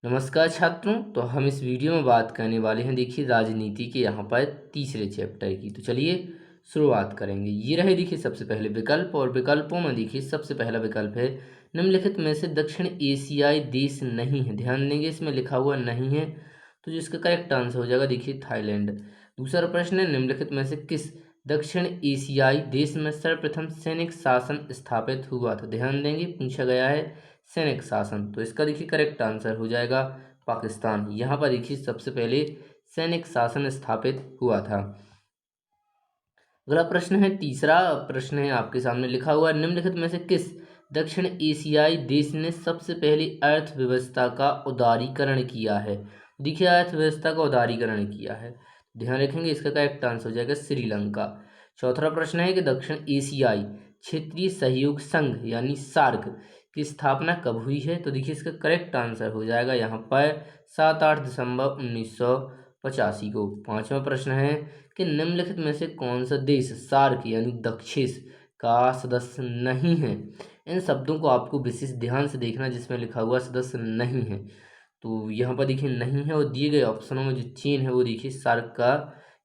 नमस्कार छात्रों। तो हम इस वीडियो में बात करने वाले हैं देखिए राजनीति के यहाँ पर तीसरे चैप्टर की। तो चलिए शुरुआत करेंगे। ये रहे देखिए सबसे पहले विकल्प, और विकल्पों में देखिए सबसे पहला विकल्प है निम्नलिखित में से दक्षिण एशियाई देश नहीं है। ध्यान देंगे इसमें लिखा हुआ नहीं है, तो जिसका करेक्ट आंसर हो जाएगा देखिए थाईलैंड। दूसरा प्रश्न है निम्नलिखित में से किस दक्षिण एशियाई देश में सर्वप्रथम सैनिक शासन स्थापित हुआ था। ध्यान देंगे पूछा गया है सैनिक शासन, तो इसका देखिए करेक्ट आंसर हो जाएगा पाकिस्तान। यहाँ पर देखिए सबसे पहले सैनिक शासन स्थापित हुआ था। अगला प्रश्न है, तीसरा प्रश्न है आपके सामने लिखा हुआ निम्नलिखित में से किस दक्षिण एशियाई देश ने सबसे पहले अर्थव्यवस्था का उदारीकरण किया है। देखिए अर्थव्यवस्था का उदारीकरण किया है, ध्यान रखेंगे इसका करेक्ट आंसर हो जाएगा श्रीलंका। चौथा प्रश्न है कि दक्षिण एशियाई क्षेत्रीय सहयोग संघ यानी सार्क की स्थापना कब हुई है। तो देखिए इसका करेक्ट आंसर हो जाएगा यहाँ पर 7-8 दिसंबर 1985 को। पांचवा प्रश्न है कि निम्नलिखित में से कौन सा देश सार्क यानी दक्षिण का सदस्य नहीं है। इन शब्दों को आपको विशेष ध्यान से देखना जिसमें लिखा हुआ सदस्य नहीं है, तो यहाँ पर देखिए नहीं है, और दिए गए ऑप्शनों में जो चीन है वो देखिए सार्क का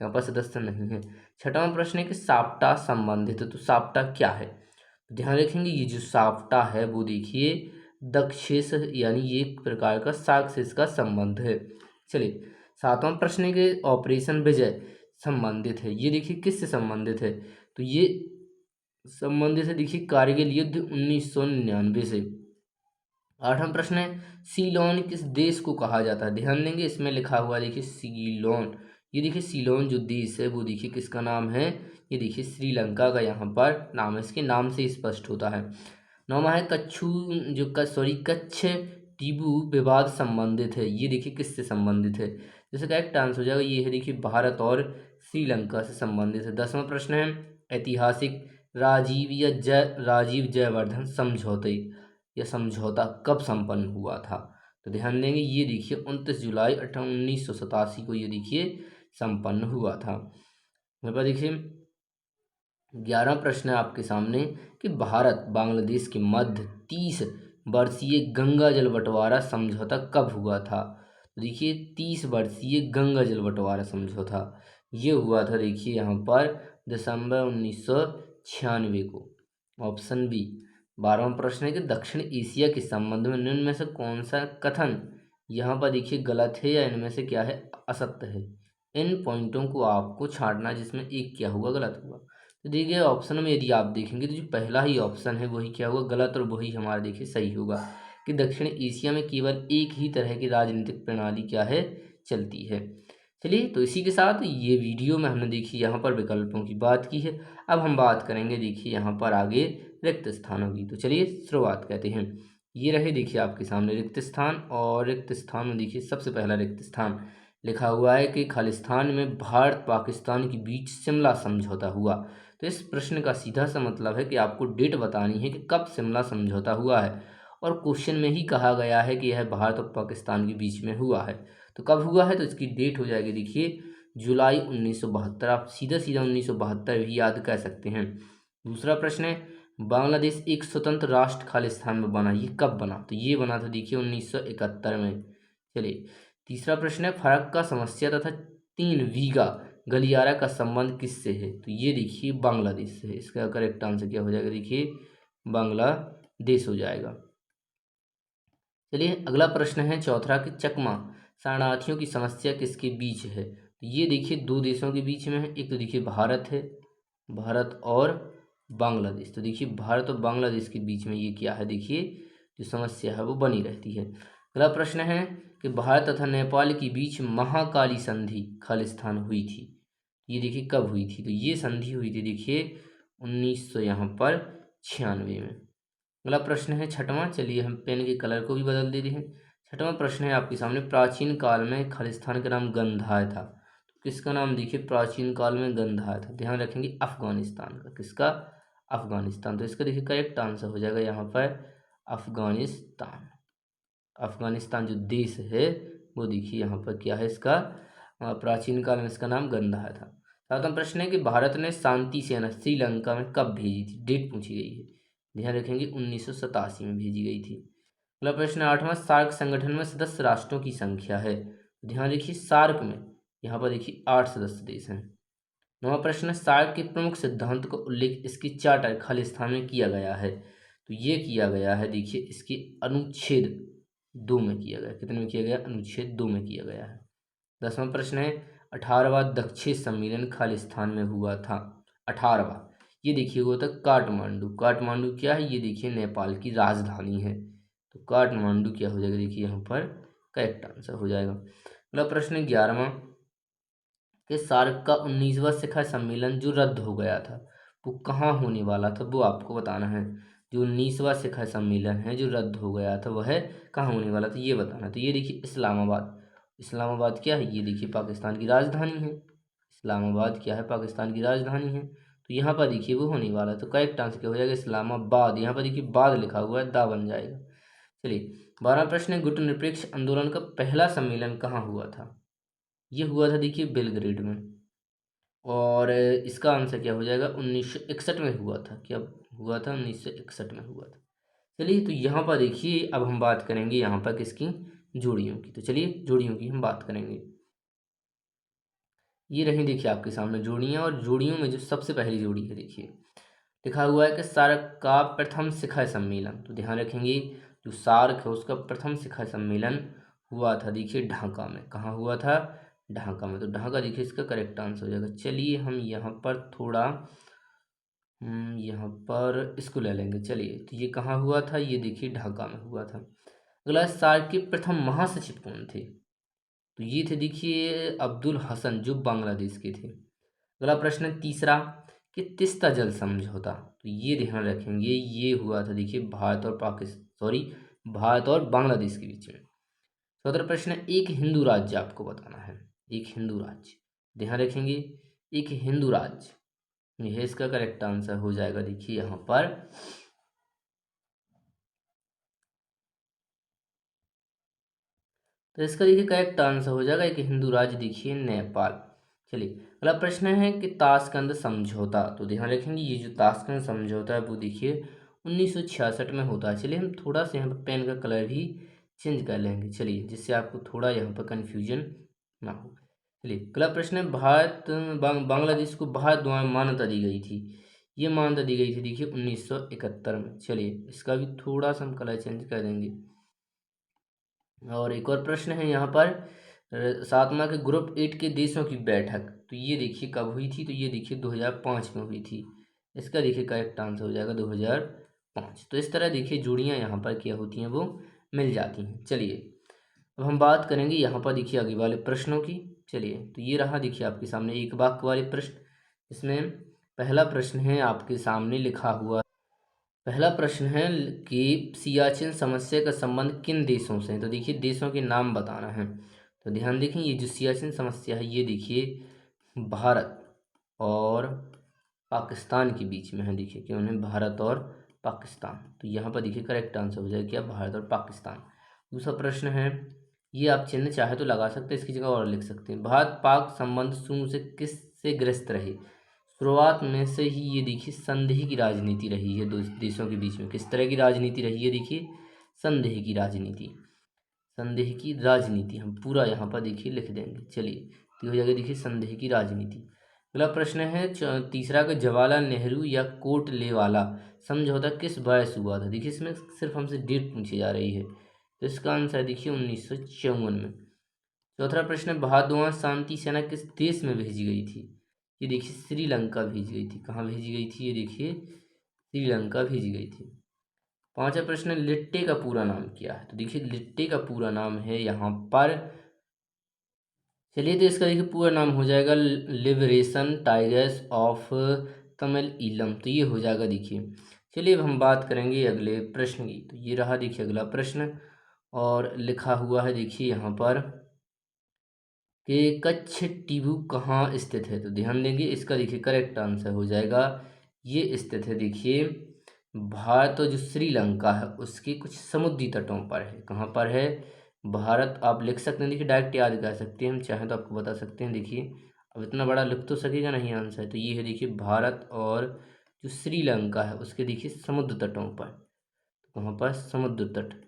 यहाँ पर सदस्य नहीं है। छठवां प्रश्न है कि साप्टा संबंधित है, तो साप्टा क्या है। तो ध्यान रखेंगे ये जो साप्टा है वो देखिए दक्षिण यानी ये एक प्रकार का सार्क से इसका संबंध है। चलिए सातवां प्रश्न है कि ऑपरेशन विजय संबंधित है, ये देखिए किससे संबंधित है। तो ये संबंधित है देखिए कारगिल युद्ध 1999 से। आठवां प्रश्न है सीलोन किस देश को कहा जाता है। ध्यान देंगे इसमें लिखा हुआ देखिए सीलोन, ये देखिए सीलोन जो देश है वो देखिए किसका नाम है, ये देखिए श्रीलंका का यहाँ पर नाम है, इसके नाम से स्पष्ट होता है। नौवां है कच्छ टीबू विवाद संबंधित है, ये देखिए किससे संबंधित है। जैसे करेक्ट आंसर हो जाएगा ये है देखिए भारत और श्रीलंका से संबंधित है। 10वां प्रश्न है ऐतिहासिक राजीव जयवर्धन समझौते या समझौता कब संपन्न हुआ था। तो ध्यान देंगे ये देखिए 29 जुलाई 1987 को ये देखिए संपन्न हुआ था। मेरे पास देखिए 11वां प्रश्न है आपके सामने कि भारत बांग्लादेश के मध्य 30 वर्षीय गंगा जल बंटवारा समझौता कब हुआ था। तो देखिए 30 वर्षीय गंगा जल बंटवारा समझौता ये हुआ था देखिए यहाँ पर दिसंबर 1996 को, ऑप्शन बी। 12वां प्रश्न है कि दक्षिण एशिया के संबंध में निम्न में से कौन सा कथन यहाँ पर देखिए गलत है या इनमें से क्या है असत्य है। इन पॉइंटों को आपको छांटना जिसमें एक क्या हुआ गलत हुआ। तो देखिए ऑप्शन में यदि आप देखेंगे तो जो पहला ही ऑप्शन है वही क्या हुआ गलत, और वही हमारा देखिए सही होगा कि दक्षिण एशिया में केवल एक ही तरह की राजनीतिक प्रणाली क्या है चलती है। चलिए तो इसी के साथ ये वीडियो में हमने देखी यहाँ पर विकल्पों की बात की है। अब हम बात करेंगे देखिए यहाँ पर आगे रिक्त स्थानों की। तो चलिए शुरुआत करते हैं। ये रहे देखिए आपके सामने रिक्त स्थान, और रिक्त स्थान में देखिए सबसे पहला रिक्त स्थान लिखा हुआ है कि खालिस्तान में भारत पाकिस्तान के बीच शिमला समझौता हुआ। तो इस प्रश्न का सीधा सा मतलब है कि आपको डेट बतानी है कि कब शिमला समझौता हुआ है, और क्वेश्चन में ही कहा गया है कि यह भारत और पाकिस्तान के बीच में हुआ है। तो कब हुआ है तो इसकी डेट हो जाएगी देखिए जुलाई 1972। आप सीधा सीधा 1972 भी याद कर सकते हैं। दूसरा प्रश्न है बांग्लादेश एक स्वतंत्र राष्ट्र खालिस्तान में बना, ये कब बना। तो ये बना था देखिए 1971 में। चलिए तीसरा प्रश्न है फरक्का समस्या तथा 3 वीगा गलियारा का संबंध किससे है। तो ये देखिए बांग्लादेश से है। इसका करेक्ट आंसर क्या हो जाएगा देखिए बांग्लादेश हो जाएगा। चलिए अगला प्रश्न है चौथा कि चकमा शरणार्थियों की समस्या किसके बीच है। तो ये देखिए दो देशों के बीच में है, एक तो देखिए भारत है, भारत और बांग्लादेश। तो देखिए भारत और बांग्लादेश के बीच में ये क्या है देखिए जो समस्या है वो बनी रहती है। अगला प्रश्न है कि भारत तथा नेपाल के बीच महाकाली संधि खालिस्तान हुई थी, ये देखिए कब हुई थी। तो ये संधि हुई थी देखिए 1900 यहाँ पर 96 में। अगला प्रश्न है छठवां, चलिए हम पेन के कलर को भी बदल देते हैं। छठवां प्रश्न है आपके सामने प्राचीन काल में खालिस्तान का नाम गंधार था। तो किसका नाम देखिए प्राचीन काल में गंधार था। ध्यान रखेंगे अफगानिस्तान का, किसका अफगानिस्तान। तो इसका देखिए करेक्ट आंसर हो जाएगा यहाँ पर अफगानिस्तान। अफगानिस्तान जो देश है वो देखिए यहाँ पर क्या है इसका प्राचीन काल में इसका नाम गंधार था। सातवां प्रश्न है कि भारत ने शांति सेना श्रीलंका में कब भेजी थी, डेट पूछी गई है। ध्यान रखेंगे 1987 में भेजी गई थी। अगला प्रश्न 8वां, सार्क संगठन में सदस्य राष्ट्रों की संख्या है। ध्यान रखिए सार्क में यहाँ पर देखिए 8 सदस्य देश हैं। 9वां प्रश्न, सार्क के प्रमुख सिद्धांत का उल्लेख इसकी चार्टर खालिस्तान में किया गया है। तो ये किया गया है देखिए इसके अनुच्छेद 2 में किया गया। कितने में किया गया? अनुच्छेद 2 में किया गया है। 10वां प्रश्न है, 18वां दक्षिण सम्मेलन खालिस्तान में हुआ था। 18वां, ये देखिए हुआ था काठमांडू। काठमांडू क्या है? ये देखिए नेपाल की राजधानी है। तो काठमांडू क्या हो जाएगा? देखिए यहाँ पर करेक्ट आंसर हो जाएगा। अगला प्रश्न 11वां, कि सार्क का 19वां शिखर सम्मेलन जो रद्द हो गया था वो कहाँ होने वाला था, वो आपको बताना है। जो 19वां शिखर सम्मेलन है जो रद्द हो गया था वह कहाँ होने वाला था ये बताना। तो ये देखिए इस्लामाबाद। इस्लामाबाद क्या है? ये देखिए पाकिस्तान की राजधानी है। इस्लामाबाद क्या है? पाकिस्तान की राजधानी है। तो यहाँ पर देखिए वो होने वाला है। तो करेक्ट आंसर क्या हो जाएगा? इस्लामाबाद। यहाँ पर देखिए बाद लिखा हुआ है, दा बन जाएगा। चलिए 12वां प्रश्न है, गुटनिरपेक्ष आंदोलन का पहला सम्मेलन कहाँ हुआ था? ये हुआ था देखिए बेलग्रेड में। और इसका आंसर क्या हो जाएगा? 1961 में हुआ था। क्या हुआ था? 1961 में हुआ था। चलिए तो यहाँ पर देखिए अब हम बात करेंगे यहाँ पर किसकी? जोड़ियों की। तो चलिए जोड़ियों की हम बात करेंगे। ये रही देखिए आपके सामने जोड़ियाँ, और जोड़ियों में जो सबसे पहली जोड़ी है देखिए लिखा हुआ है कि सार्क का प्रथम शिखर सम्मेलन। तो ध्यान रखेंगे जो सार्क है उसका प्रथम शिखर सम्मेलन हुआ था देखिए ढाका में। कहाँ हुआ था? ढाका में। तो ढाका देखिए इसका करेक्ट आंसर हो जाएगा। चलिए हम यहाँ पर थोड़ा यहाँ पर इसको ले लेंगे। चलिए तो ये कहाँ हुआ था? ये देखिए ढाका में हुआ था। अगला, सार्क के प्रथम महासचिव कौन थे? तो ये थे देखिए अब्दुल हसन जो बांग्लादेश के थे। अगला प्रश्न तीसरा, कि तीस्ता जल समझौता। तो ये ध्यान रखेंगे ये हुआ था देखिए भारत और भारत और बांग्लादेश के बीच में। चौथा प्रश्न, एक हिंदू राज्य आपको बताना है। एक हिंदू राज्य, ध्यान रखेंगे एक हिंदू राज्य, यह इसका करेक्ट आंसर हो जाएगा देखिए यहाँ पर तो इसका देखिए करेक्ट आंसर हो जाएगा एक हिंदू राज्य देखिए नेपाल। चलिए अगला प्रश्न है कि ताशकंद समझौता। तो ध्यान रखेंगे ये जो ताशकंद समझौता है वो देखिए 1966 में होता है। चलिए हम थोड़ा सा यहाँ पर पेन का कलर भी चेंज कर लेंगे, चलिए जिससे आपको थोड़ा यहाँ पर कन्फ्यूजन ना हो। चलिए अगला प्रश्न है, बांग्लादेश को भारत द्वारा मान्यता दी गई थी। ये मान्यता दी गई थी देखिए 1971 में। चलिए इसका भी थोड़ा सा हम कलर चेंज कर देंगे। और एक और प्रश्न है यहाँ पर, सातवां के ग्रुप 8 के देशों की बैठक। तो ये देखिए कब हुई थी? तो ये देखिए 2005 में हुई थी। इसका देखिए करेक्ट आंसर हो जाएगा 2005। तो इस तरह देखिए जोड़ियाँ यहाँ पर क्या होती हैं वो मिल जाती हैं। चलिए अब हम बात करेंगे यहाँ पर देखिए आगे वाले प्रश्नों की। चलिए तो ये रहा देखिए आपके सामने एक वाक्य वाले प्रश्न। इसमें पहला प्रश्न है आपके सामने लिखा हुआ, पहला प्रश्न है कि सियाचिन समस्या का संबंध किन देशों से है। तो देखिए देशों के नाम बताना है। तो ध्यान देखें ये जो सियाचिन समस्या है ये देखिए भारत और पाकिस्तान के बीच में है। देखिए क्यों है? भारत और पाकिस्तान। तो यहाँ पर देखिए करेक्ट आंसर हो जाएगा क्या? भारत और पाकिस्तान। दूसरा प्रश्न है, ये आप चिन्ह चाहे तो लगा सकते हैं, इसकी जगह और लिख सकते हैं। भारत पाक संबंध शुरू से किस से ग्रस्त रहे? शुरुआत में से ही ये देखिए संदेह की राजनीति रही है दो देशों के बीच में। किस तरह की राजनीति रही है? देखिए संदेह की राजनीति। संदेह की राजनीति हम पूरा यहाँ पर देखिए लिख देंगे। चलिए तो हो जाएगा देखिए संदेह की राजनीति। अगला प्रश्न है तीसरा का, जवाहरलाल नेहरू या कोटलेवाला समझौता किस वर्ष हुआ था? देखिए इसमें सिर्फ हमसे डेट पूछी जा रही है। तो इसका आंसर देखिए 1954 में। चौथा प्रश्न है, भारद्वाज शांति सेना किस देश में भेजी गई थी? ये देखिए श्रीलंका भेजी गई थी। कहाँ भेजी गई थी? ये देखिए श्रीलंका भेजी गई थी। पांचवा प्रश्न है, लिट्टे का पूरा नाम क्या है? तो देखिए लिट्टे का पूरा नाम है यहाँ पर, चलिए तो इसका देखिए पूरा नाम हो जाएगा liberation tigers of Tamil Eelam. तो ये हो जाएगा देखिए। चलिए अब हम बात करेंगे अगले प्रश्न की। तो ये रहा देखिए अगला प्रश्न, और लिखा हुआ है देखिए यहाँ पर कि कच्छ टीबू कहाँ स्थित है? तो ध्यान देंगे इसका देखिए करेक्ट आंसर हो जाएगा, ये स्थित है देखिए भारत और जो श्रीलंका है उसके कुछ समुद्री तटों पर है। कहाँ पर है? भारत आप लिख सकते हैं देखिए, डायरेक्ट याद कर सकते हैं, हम चाहें तो आपको बता सकते हैं। देखिए अब इतना बड़ा लिख तो सकेगा नहीं आंसर। तो ये है देखिए भारत और जो श्रीलंका है उसके देखिए समुद्र तटों पर। कहाँ पर? समुद्र तट।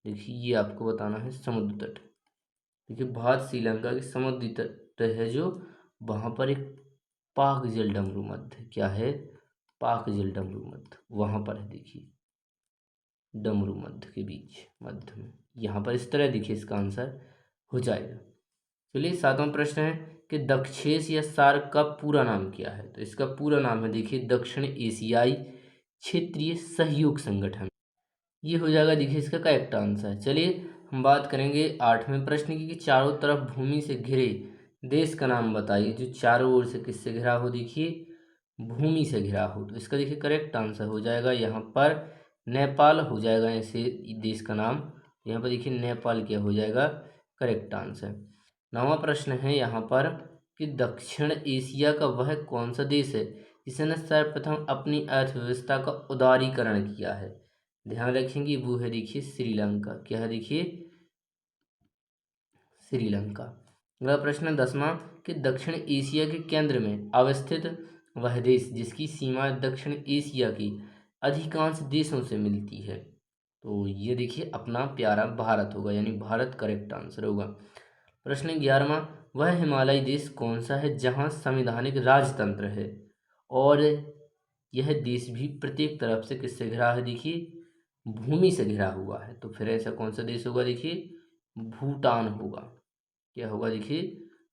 देखिए ये आपको बताना है समुद्र तट। देखिए भारत श्रीलंका के समुद्री तट है जो, वहाँ पर एक पाक जल डमरू मध्य, क्या है, पाक जल डमरू मध्य वहाँ पर है। देखिए डमरू मध्य के बीच मध्य में यहाँ पर इस तरह देखिए इसका आंसर हो जाएगा। चलिए सातवां प्रश्न है कि दक्षेस या सार्क का पूरा नाम क्या है। तो इसका पूरा नाम है देखिए दक्षिण एशियाई क्षेत्रीय सहयोग संगठन। ये हो जाएगा देखिए इसका करेक्ट आंसर। चलिए हम बात करेंगे आठवें प्रश्न की कि चारों तरफ भूमि से घिरे देश का नाम बताइए जो चारों ओर से किससे घिरा हो। देखिए भूमि से घिरा हो, तो इसका देखिए करेक्ट आंसर हो जाएगा यहाँ पर नेपाल हो जाएगा ऐसे देश का नाम। यहाँ पर देखिए नेपाल क्या हो जाएगा करेक्ट आंसर। नौवां प्रश्न है यहाँ पर कि दक्षिण एशिया का वह कौन सा देश है जिसने सर्वप्रथम अपनी अर्थव्यवस्था का उदारीकरण किया है। ध्यान रखेंगे वो है देखिए श्रीलंका। क्या है देखिए श्रीलंका। अगला प्रश्न 10वां कि दक्षिण एशिया के केंद्र में अवस्थित वह देश जिसकी सीमा दक्षिण एशिया की अधिकांश देशों से मिलती है। तो ये देखिए अपना प्यारा भारत होगा, यानी भारत करेक्ट आंसर होगा। प्रश्न 11वां वह हिमालयी देश कौन सा है जहां संवैधानिक राजतंत्र है और यह देश भी प्रत्येक तरफ से किससे घिरा है। देखिए भूमि से घिरा हुआ है। तो फिर ऐसा कौन सा देश होगा, देखिए भूटान होगा। क्या होगा देखिए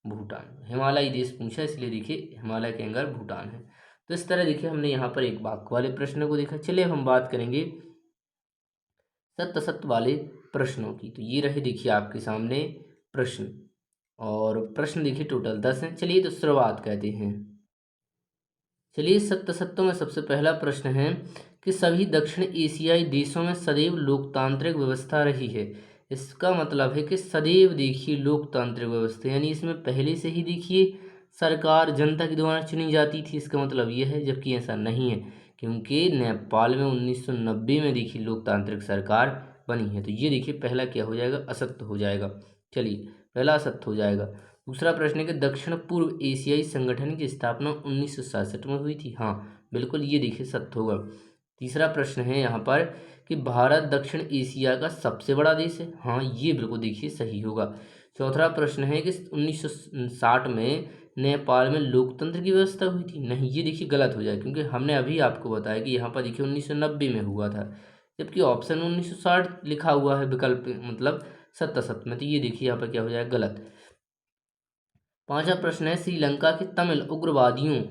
भूटान। हिमालयी देश पूछा इसलिए देखिए हिमालय के अंदर भूटान है। तो इस तरह देखिए हमने यहाँ पर एक वाक्य वाले प्रश्न को देखा। चलिए हम बात करेंगे सत्य असत्य वाले प्रश्नों की। तो ये रहे देखिए आपके सामने प्रश्न, और प्रश्न देखिए टोटल 10 हैं। चलिए तो शुरुआत करते हैं। चलिए सत्य सत्यों में सबसे पहला प्रश्न है कि सभी दक्षिण एशियाई देशों में सदैव लोकतांत्रिक व्यवस्था रही है। इसका मतलब है कि सदैव देखिए लोकतांत्रिक व्यवस्था, यानी इसमें पहले से ही देखिए सरकार जनता के द्वारा चुनी जाती थी। इसका मतलब यह है, जबकि ऐसा नहीं है क्योंकि नेपाल में 1990 में देखिए लोकतांत्रिक सरकार बनी है। तो ये देखिए पहला क्या हो जाएगा असत्य हो जाएगा। चलिए पहला असत्य हो जाएगा। दूसरा प्रश्न है कि दक्षिण पूर्व एशियाई संगठन की स्थापना 1967 में हुई थी। हाँ बिल्कुल ये देखिए सत्य होगा। तीसरा प्रश्न है यहाँ पर कि भारत दक्षिण एशिया का सबसे बड़ा देश है। हाँ ये बिल्कुल देखिए सही होगा। चौथा प्रश्न है कि 1960 में नेपाल में लोकतंत्र की व्यवस्था हुई थी। नहीं ये देखिए गलत हो जाएगा क्योंकि हमने अभी आपको बताया कि यहाँ पर देखिए 1990 में हुआ था, जबकि ऑप्शन में 1960 लिखा हुआ है विकल्प मतलब सत्य असत्य में। तो ये देखिए यहाँ पर क्या हो जाएगा गलत। पांचवा प्रश्न है श्रीलंका के तमिल उग्रवादियों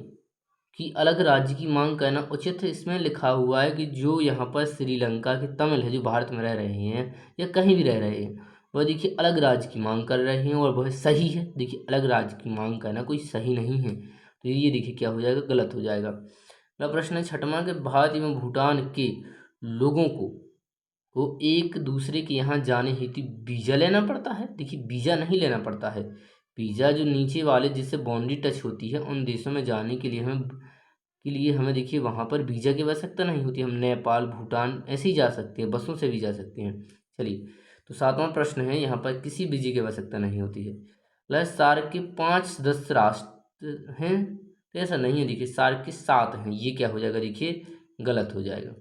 की अलग राज्य की मांग करना उचित है। इसमें लिखा हुआ है कि जो यहाँ पर श्रीलंका के तमिल है जो भारत में रह रहे हैं या कहीं भी रह रहे हैं वह देखिए अलग राज्य की मांग कर रहे हैं और वह सही है। देखिए अलग राज्य की मांग करना कोई सही नहीं है, तो ये देखिए क्या हो जाएगा गलत हो जाएगा। अगला प्रश्न है छठवां कि भारत एवं भूटान के लोगों को एक दूसरे के यहाँ जाने हेतु वीजा लेना पड़ता है। देखिए वीजा नहीं लेना पड़ता है। वीजा जो नीचे वाले जिससे बाउंड्री टच होती है उन देशों में जाने के लिए हमें देखिए वहाँ पर वीजा की आवश्यकता नहीं होती। हम नेपाल भूटान ऐसे ही जा सकते हैं, बसों से भी जा सकते हैं। चलिए तो सातवां प्रश्न है यहाँ पर किसी वीजे की आवश्यकता नहीं होती है। सार्क के 5 सदस्य राष्ट्र हैं, तो ऐसा नहीं है। देखिए सार्क के 7 हैं। ये क्या हो जाएगा देखिए गलत हो जाएगा।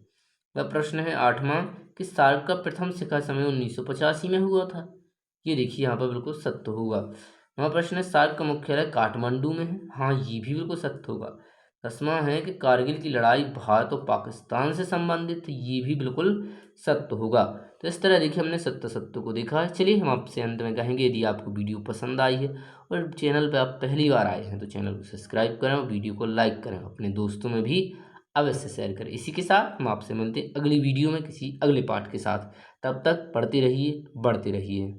वह प्रश्न है आठवां कि सार्क का प्रथम शिखर समय 1985 में हुआ था। ये देखिए यहाँ पर बिल्कुल सत्य होगा। वहाँ प्रश्न है सार्क का मुख्यालय काठमांडू में है। हाँ ये भी बिल्कुल सत्य होगा। 10वां है कि कारगिल की लड़ाई भारत और पाकिस्तान से संबंधित है। ये भी बिल्कुल सत्य होगा। तो इस तरह देखिए हमने सत्य सत्य को देखा है। चलिए हम आपसे अंत में कहेंगे यदि आपको वीडियो पसंद आई है और चैनल पर आप पहली बार आए हैं तो चैनल को सब्सक्राइब करें और वीडियो को लाइक करें, अपने दोस्तों में भी अवश्य शेयर करें। इसी के साथ हम आपसे मिलते हैं अगली वीडियो में किसी अगले पार्ट के साथ। तब तक पढ़ते रहिए बढ़ते रहिए।